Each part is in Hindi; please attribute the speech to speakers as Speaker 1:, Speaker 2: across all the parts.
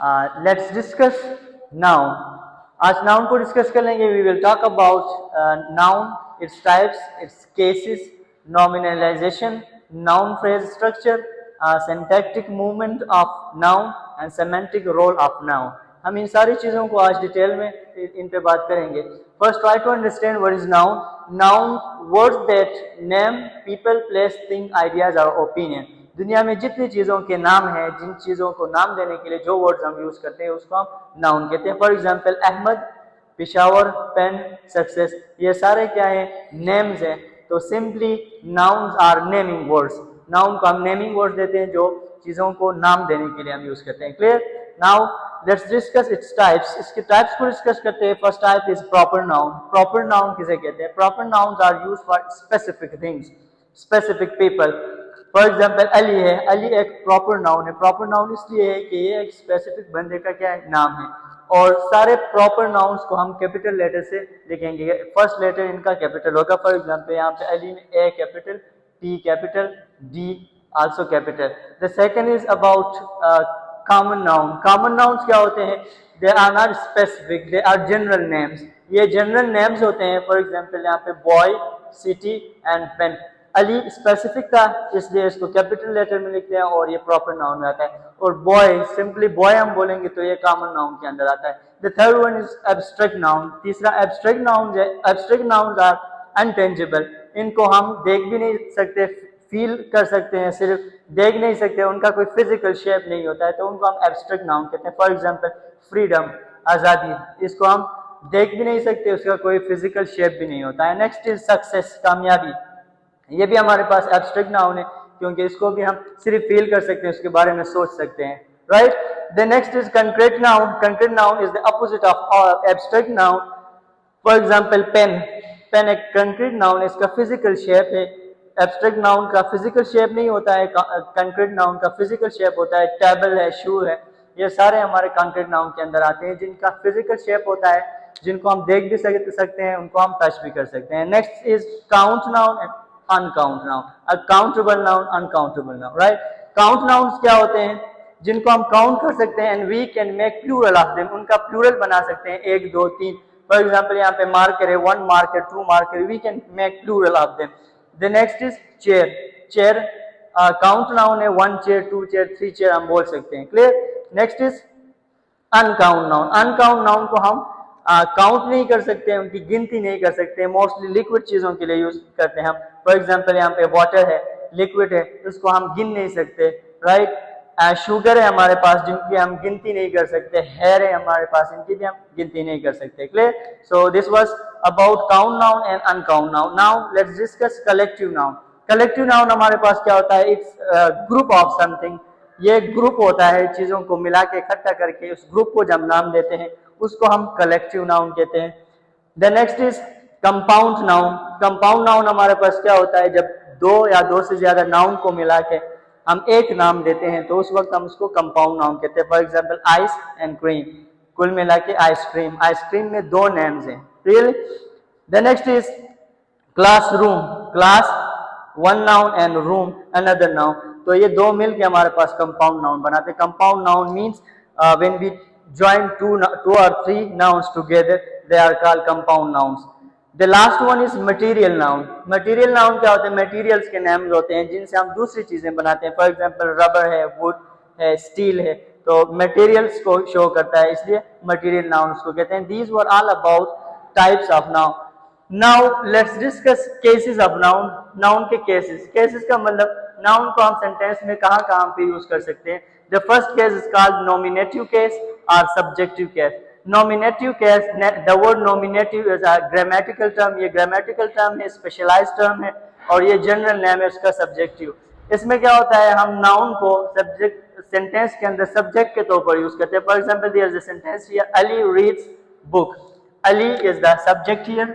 Speaker 1: Let's discuss noun. आज noun को discuss कर लेंगे. We will talk about noun, its types, its cases, nominalization, noun phrase structure, syntactic movement of noun and semantic role of noun. हम इन सारी चीज़ों को आज डिटेल में इन पे बात करेंगे. First, try to understand what is noun. Noun, words that name people, place, thing, ideas or opinion. दुनिया में जितनी चीज़ों के नाम हैं, जिन चीज़ों को नाम देने के लिए जो वर्ड्स हम यूज़ करते हैं उसको हम नाउन कहते हैं. For example Ahmad, Peshawar, pen, success, ये सारे क्या हैं? नेम्स हैं. तो simply nouns are naming words. Noun को हम नेमिंग वर्ड्स देते हैं जो चीज़ों को नाम देने के लिए हम यूज़ करते हैं. Clear? Now let's discuss its types. इसके टाइप्स को डिस्कस करते हैं. First type is proper noun. Proper noun किसे कहते हैं? Proper nouns are used for specific things, specific people. For example Ali है. अली एक प्रॉपर नाउन है. प्रॉपर नाउन इसलिए है कि ये एक स्पेसिफिक बंदे का क्या है? नाम है. और सारे प्रॉपर नाउन्स को हम कैपिटल लेटर से लिखेंगे. फर्स्ट लेटर इनका कैपिटल होगा. फॉर एग्जाम्पल यहाँ पे अली में A capital, T capital, D also capital. The second is about common noun. Common nouns क्या होते हैं? They are not specific, they are general names. ये जनरल नेम्स होते हैं. फॉर एग्जाम्पल यहाँ पे boy, city and pen. Ali specific था इसलिए इसको कैपिटल लेटर में लिखते हैं और ये प्रॉपर नाउन में आता है. और बॉय, सिंपली बॉय हम बोलेंगे तो ये कॉमन नाउन के अंदर आता है. The third one is abstract noun. तीसरा एब्स्ट्रैक्ट नाउन है. Abstract nouns are intangible. इनको हम देख भी नहीं सकते, फील कर सकते हैं, सिर्फ देख नहीं सकते, उनका कोई फिजिकल शेप नहीं होता है, तो उनको हम एब्स्ट्रैक्ट नाउन कहते हैं. फॉर एग्जाम्पल फ्रीडम, आज़ादी, इसको हम देख भी नहीं सकते, उसका कोई फिजिकल शेप भी नहीं होता है. नेक्स्ट इज सक्सेस, कामयाबी. ये भी हमारे पास एब्स्ट्रैक्ट नाउन है क्योंकि इसको भी हम सिर्फ फील कर सकते हैं, उसके बारे में सोच सकते हैं. Right? The next is concrete noun. Concrete noun is the opposite of abstract noun. For example pen. Pen एक कंक्रीट नाउन है, इसका फिजिकल शेप है. एब्स्ट्रैक्ट नाउन का फिजिकल शेप नहीं होता है, कंक्रीट नाउन का फिजिकल शेप होता है. टेबल है, शू है, ये सारे हमारे कंक्रीट नाउन के अंदर आते हैं जिनका फिजिकल शेप होता है, जिनको हम देख भी सकते हैं, उनको हम टच भी कर सकते हैं. Next is count noun and uncount noun. Accountable noun, uncountable noun. Right? Count nouns क्या होते हैं? जिनको हम काउंट कर सकते हैं and we can make plural of them. उनका प्लूरल बना सकते हैं, 1 2 3. फॉर एग्जांपल यहाँ पे मार्कर है, 1 marker, 2 marker, we can make plural of them. The next is chair. Chair count noun है. 1 चेयर, 2 चेयर, 3 चेयर हम बोल सकते हैं. Clear? Next is uncount noun. Uncount noun को हम काउंट नहीं कर सकते, उनकी गिनती नहीं कर सकते. मोस्टली लिक्विड चीजों के लिए यूज करते हैं हम. फॉर एग्जांपल यहाँ पे वाटर है, लिक्विड है, उसको हम गिन नहीं सकते. राइट? शुगर है हमारे पास, जिनकी हम गिनती नहीं कर सकते. हेयर है हमारे पास, इनकी भी हम गिनती नहीं कर सकते. Clear? So this was about count noun and uncount noun. Now let's discuss collective noun. Collective noun हमारे पास क्या होता है? Its group of something. ये ग्रुप होता है, चीजों को मिला के इकट्ठा करके उस ग्रुप को जब नाम देते हैं उसको हम कलेक्टिव नाउन कहते हैं. The next is compound noun. Compound noun हमारे पास क्या होता है? जब 2 या 2 से ज्यादा नाउन को मिला के हम एक नाम देते हैं तो उस वक्त हम उसको कंपाउंड नाउन कहते हैं. For example ice and cream, कुल मिला के आइसक्रीम. आइसक्रीम में 2 नेम्स हैं. Really? The next is classroom. Class 1 noun and room another noun. तो ये 2 मिल के हमारे पास कंपाउंड नाउन बनाते हैं. Compound noun means when we join two or 3 nouns together, they are called compound nouns. The last one is material noun. Material noun क्या होते हैं? Materials के names होते हैं जिनसे हम दूसरी चीजें बनाते हैं. For example rubber है, wood है, steel है, तो materials को show करता है, इसलिए material noun उसको कहते हैं. These were all about types of noun. Now let's discuss cases of noun. Noun के cases. Cases का मतलब noun को हम sentence में कहाँ पे यूज कर सकते हैं. The first case is called nominative case or subjective case. Nominative case, the word nominative is a grammatical term. ये grammatical term है, specialized term है और ये general name है उसका subjective. इसमें क्या होता है? हम noun को subject sentence के अंदर subject के तौर पर यूज करते हैं. For example, there is a sentence here: Ali reads book. Ali is the subject here,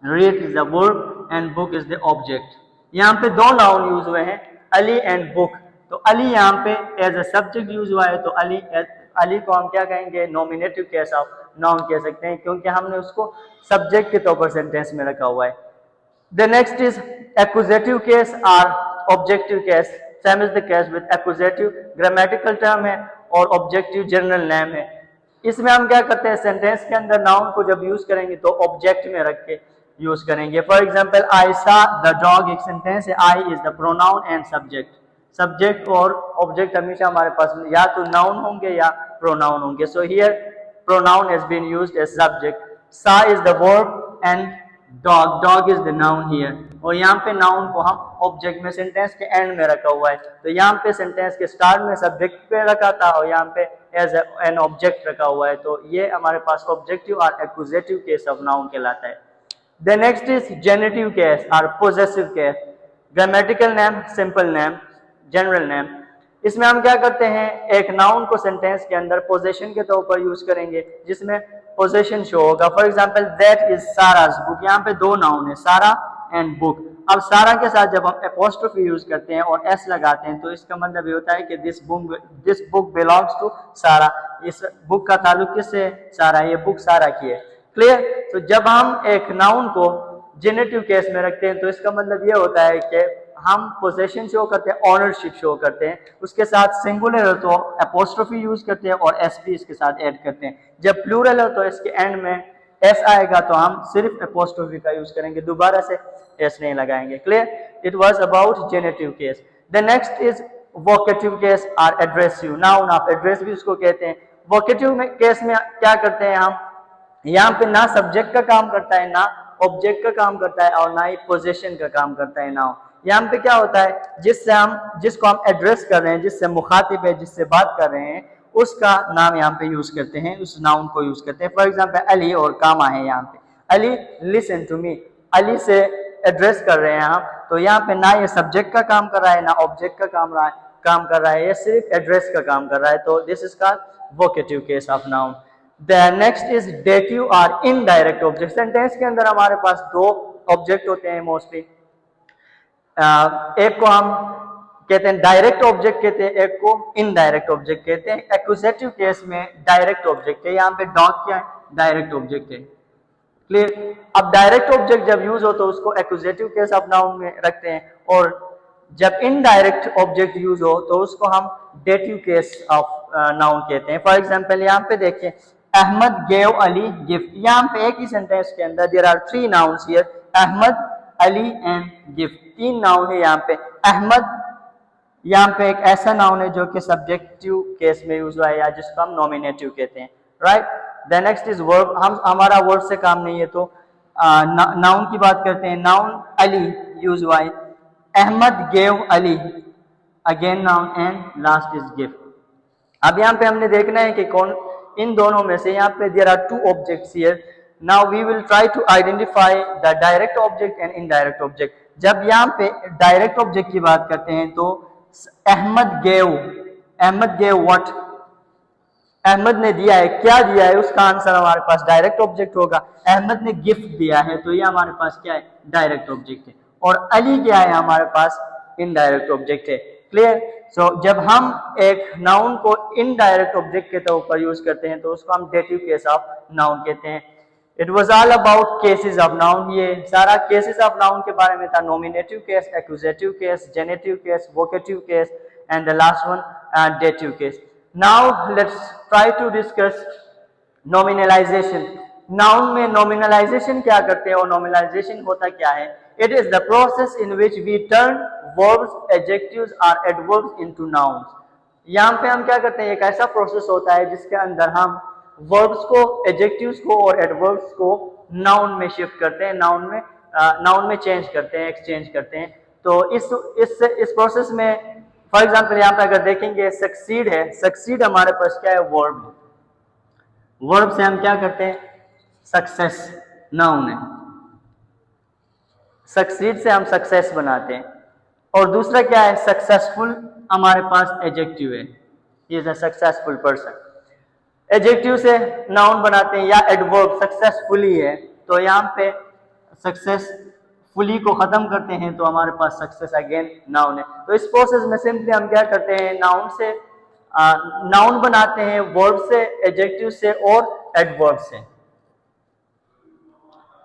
Speaker 1: read is the verb and book is the object. यहाँ पे 2 noun यूज हुए हैं, Ali and book. तो अली यहाँ पे एज अ सब्जेक्ट यूज हुआ है, तो अली को हम क्या कहेंगे? नॉमिनेटिव केस ऑफ नाउन कह सकते हैं क्योंकि हमने उसको सब्जेक्ट के तौर पर सेंटेंस में रखा हुआ है. The next is accusative case और objective case. Same is the case with accusative. Grammatical term है और ऑब्जेक्टिव जनरल नेम है। इसमें हम क्या करते हैं, सेंटेंस के अंदर नाउन को जब यूज करेंगे तो ऑब्जेक्ट में रख के यूज करेंगे। फॉर एग्जांपल आई सा द डॉग, एक सेंटेंस है, I is the pronoun and subject. Subject और ऑब्जेक्ट हमेशा हमारे पास या तो नाउन होंगे या प्रोनाउन होंगे। So here pronoun has been used as subject, saw is the verb and dog is the noun here. और यहाँ पे नाउन को हम ऑब्जेक्ट में सेंटेंस के एंड में रखा हुआ है, तो यहाँ पे सेंटेंस के स्टार्ट में सब्जेक्ट पे रखा था और यहाँ पे एज एन ऑब्जेक्ट रखा हुआ है, तो ये हमारे पास ऑब्जेक्टिव और एक्यूजेटिव केस ऑफ नाउन कहलाता है। The next is genitive case or possessive case. Grammatical name, simple name, general name. इसमें हम क्या करते हैं, एक नाउन को सेंटेंस के अंदर पोजेशन के तौर पर यूज करेंगे जिसमें पोजेशन शो होगा। For example that is Sara's book, यहाँ पे दो नाउन है, सारा एंड बुक। अब सारा के साथ जब हम एपोस्ट्रोफी यूज करते हैं और एस लगाते हैं तो इसका मतलब ये होता है कि दिस बुक बिलोंग्स टू सारा, इस बुक का ताल्लुक किससे, सारा, ये बुक सारा की है। क्लियर। तो जब हम एक नाउन को जेनेटिव केस में रखते हैं तो इसका मतलब ये होता है कि हम पोजेशन शो करते हैं, ऑनरशिप शो करते हैं, उसके साथ सिंगुलर हो तो एपोस्ट्रोफी यूज करते हैं और एस भी इसके साथ ऐड करते हैं। जब प्लूरल हो तो इसके एंड में एस आएगा तो हम सिर्फ एपोस्ट्रोफी का यूज करेंगे, दोबारा से एस नहीं लगाएंगे। Clear. It was about generative case. The next is vocative case और एड्रेसिव नाउन, आप एड्रेस भी उसको कहते हैं। वोकेटिव में केस में क्या करते हैं हम, यहाँ पे ना सब्जेक्ट का काम करता है, ना ऑब्जेक्ट का काम करता है और ना ही पोजीशन का काम करता है नाउन। यहाँ पे क्या होता है, जिसको हम एड्रेस कर रहे हैं, जिससे मुखातिब है, जिससे बात कर रहे हैं, उसका नाम यहाँ पे यूज करते हैं, उस नाउन को यूज करते हैं। फॉर एग्जाम्पल अली और कामा है, यहाँ पे Ali listen to me, Ali से एड्रेस कर रहे हैं हम, तो यहाँ पे ना ये सब्जेक्ट का काम कर रहा है ना ऑब्जेक्ट का काम कर रहा है, ये सिर्फ एड्रेस का काम कर रहा है, तो this is called vocative case of noun. The next is dative or indirect object. Sentence के अंदर हमारे पास दो ऑब्जेक्ट होते हैं मोस्टली, एक को हम कहते हैं डायरेक्ट ऑब्जेक्ट कहते हैं, एक को इनडायरेक्ट ऑब्जेक्ट कहते हैं। एक्यूजेटिव केस में डायरेक्ट ऑब्जेक्ट है, यहाँ पे डॉग क्या है, डायरेक्ट ऑब्जेक्ट है। क्लियर। अब डायरेक्ट ऑब्जेक्ट जब यूज हो तो उसको एक्यूजेटिव केस ऑफ नाउन में रखते हैं, और जब इनडायरेक्ट ऑब्जेक्ट यूज हो तो उसको हम डेटिव केस ऑफ नाउन कहते हैं। फॉर एग्जांपल यहाँ पे देखिए, अहमद गेव अली गिफ्ट, यहाँ पे एक ही सेंटेंस के अंदर there are three nouns here, Ahmad, Ali and gift, तीन नाउन है यहाँ पे। अहमद यहाँ पे एक ऐसा नाउन है जो कि सब्जेक्टिव केस में यूज हुआ है या जिसको हम नॉमिनेटिव कहते हैं, right. The next is verb, हमारा वर्ब से काम नहीं है तो नाउन की बात करते हैं। नाउन अली यूज हुआ है, Ahmad gave Ali, again noun and last is gift. अब यहाँ पे हमने देखना है कि कौन इन दोनों में से, यहाँ पे there are two objects here, now we will try to identify the direct object and indirect object. जब यहाँ पे डायरेक्ट ऑब्जेक्ट की बात करते हैं तो अहमद गेव व्हाट, अहमद ने दिया है, क्या दिया है, उसका आंसर हमारे पास डायरेक्ट ऑब्जेक्ट होगा। अहमद ने गिफ्ट दिया है तो ये हमारे पास क्या है, डायरेक्ट ऑब्जेक्ट है। और अली क्या है, हमारे पास इनडायरेक्ट ऑब्जेक्ट है। क्लियर। सो जब हम एक नाउन को इनडायरेक्ट ऑब्जेक्ट के तौर पर यूज करते हैं तो उसको हम डेटिव केस ऑफ नाउन कहते हैं। It was all about cases of noun, ये सारा केसेस ऑफ नाउन के बारे में था। Nominative case, accusative case, genitive case, vocative case and the last one dative case. Now let's try to discuss nominalization. Noun में नॉमिनलाइजेशन क्या करते हैं और नॉमिनलाइजेशन होता क्या है? It is the process in which we turn verbs, adjectives और एडवर्ब्स इनटू नाउन्स। यहाँ पे हम क्या करते हैं, एक ऐसा प्रोसेस होता है जिसके अंदर हम वर्ब्स को, एडजेक्टिव्स को और एडवर्ब्स को नाउन में शिफ्ट करते हैं, नाउन में चेंज करते हैं, एक्सचेंज करते हैं। तो इस प्रोसेस में फॉर एग्जाम्पल यहाँ पे अगर देखेंगे सक्सीड है, सक्सीड हमारे पास क्या है, वर्ब है। वर्ब से हम क्या करते हैं, सक्सेस, नाउन है। सक्सीड से हम सक्सेस बनाते हैं। और दूसरा क्या है, सक्सेसफुल, हमारे पास एडजेक्टिव है, he is a successful person. Adjective से नाउन बनाते हैं, या एडवर्ब सक्सेसफुली है तो यहाँ पे सक्सेसफुली को खत्म करते हैं तो हमारे पास सक्सेस अगेन नाउन है। तो इस प्रोसेस में सिंपली हम क्या करते हैं, नाउन से नाउन बनाते हैं, वर्ब से, एडजेक्टिव से और एडवर्ब से।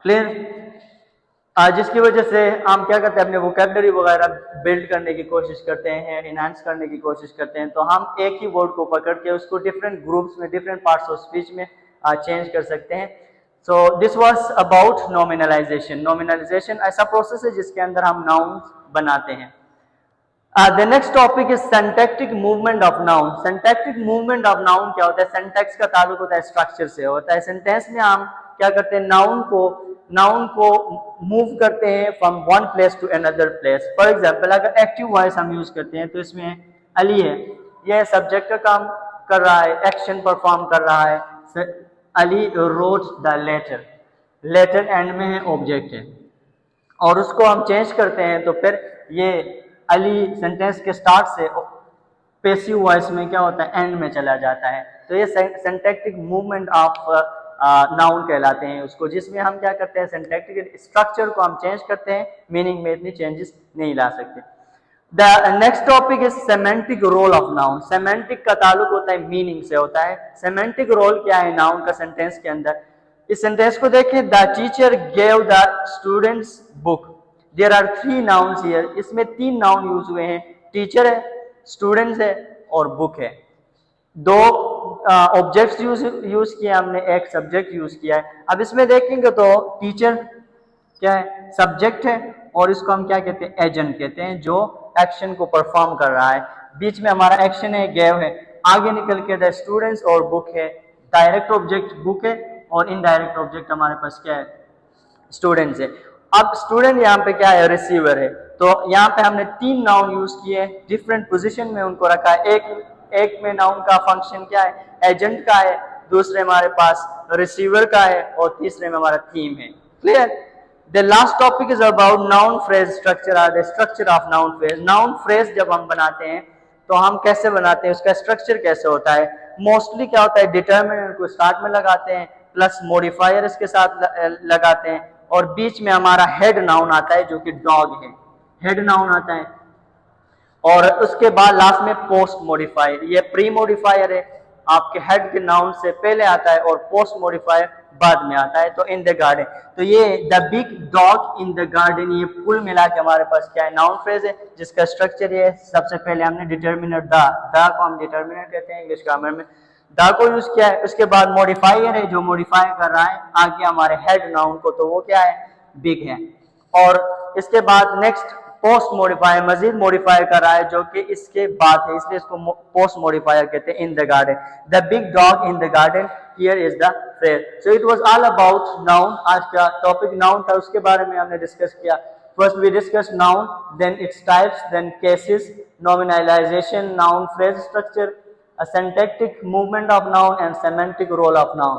Speaker 1: क्लियर। जिसकी वजह से हम क्या करते हैं, अपने वोकेबलरी वगैरह बिल्ड करने की कोशिश करते हैं, इनहांस करने की कोशिश करते हैं। तो हम एक ही वर्ड को पकड़ के उसको डिफरेंट ग्रुप्स में, डिफरेंट पार्ट्स ऑफ स्पीच में चेंज कर सकते हैं। So this was about nominalization. Nominalization ऐसा प्रोसेस है जिसके अंदर हम नाउन बनाते हैं। The next topic is syntactic movement of noun. Syntactic movement of noun क्या होता है? सिंटैक्स का ताल्लुक होता है स्ट्रक्चर से, होता है सेंटेंस में हम क्या करते हैं, नाउन को मूव करते हैं from one place to another place. For example अगर एक्टिव वॉइस हम यूज करते हैं तो इसमें अली है, यह सब्जेक्ट का काम कर रहा है, एक्शन परफॉर्म कर रहा है। Ali wrote the letter, letter end में है, ऑब्जेक्ट है, और उसको हम चेंज करते हैं तो फिर ये अली सेंटेंस के स्टार्ट से पैसिव वॉइस में क्या होता है, एंड में चला जाता है। तो ये सिंटैक्टिक मूवमेंट ऑफ नाउन कहलाते हैं उसको, जिसमें हम क्या करते हैं, सिंटैक्टिक स्ट्रक्चर को हम चेंज करते हैं, मीनिंग में इतनी चेंजेस नहीं ला सकते। The next topic is semantic role of noun. Semantic का ताल्लुक होता है मीनिंग से, होता है सेमेंटिक रोल क्या है नाउन का सेंटेंस के अंदर। इस सेंटेंस को देखें, the teacher gave the students book. There are 3 nouns here. इसमें 3 नाउन यूज हुए हैं, टीचर है, स्टूडेंट्स है और बुक है। 2 ऑब्जेक्ट्स यूज किए हमने, एक सब्जेक्ट यूज किया है। अब इसमें देखेंगे तो टीचर क्या है, सब्जेक्ट है, और इसको हम क्या कहते हैं, एजेंट कहते हैं, जो एक्शन को परफॉर्म कर रहा है। बीच में हमारा एक्शन है, गेव है, आगे निकल के द स्टूडेंट्स और बुक है। डायरेक्ट ऑब्जेक्ट बुक है और इनडायरेक्ट ऑब्जेक्ट हमारे पास क्या है, स्टूडेंट्स है। अब स्टूडेंट यहाँ पे क्या है, रिसीवर है। तो यहाँ पे हमने 3 नाउन यूज किए, डिफरेंट पोजीशन में उनको रखा है। एक में नाउन का फंक्शन क्या है, एजेंट का है, दूसरे हमारे पास रिसीवर का है, और तीसरे में हमारा थीम है। Clear? The last topic is about noun phrase structure or the structure of noun phrase. Noun phrase जब हम बनाते हैं तो हम कैसे बनाते हैं, उसका स्ट्रक्चर कैसे होता है। मोस्टली क्या होता है, डिटर्मिनेंट को स्टार्ट में लगाते हैं, प्लस मॉडिफायर इसके साथ लगाते हैं, और बीच में हमारा हेड नाउन आता है जो कि डॉग है, हेड नाउन आता है, और उसके बाद लास्ट में पोस्ट मॉडिफायर। ये प्री मॉडिफायर है, आपके हेड के नाउन से पहले आता है, और पोस्ट मॉडिफायर बाद में आता है। तो इन द गार्डन, तो ये the big dog in the garden, ये कुल मिला के हमारे पास क्या है, नाउन फ्रेज है, जिसका स्ट्रक्चर ये सबसे पहले हमने डिटर्मिनर द को हम डिटर्मिनर कहते हैं इंग्लिश ग्रामर में, द को यूज किया है। उसके बाद मॉडिफायर है जो मॉडिफाई कर रहा है आगे हमारे हेड नाउन को, तो वो क्या है, बिग है। और इसके बाद नेक्स्ट पोस्ट मॉडिफायर, मजीद मॉडिफाई कर रहा है जो कि इसके बाद है, इसलिए इसको पोस्ट मॉडिफायर कहते हैं। In the garden, the big dog in the garden, here is the phrase. So it was all about noun. आज का टॉपिक नाउन था, उसके बारे में हमने डिस्कस किया। First we discuss noun, then its types, then cases, nominalization, noun phrase structure, a syntactic movement of noun and semantic role of noun.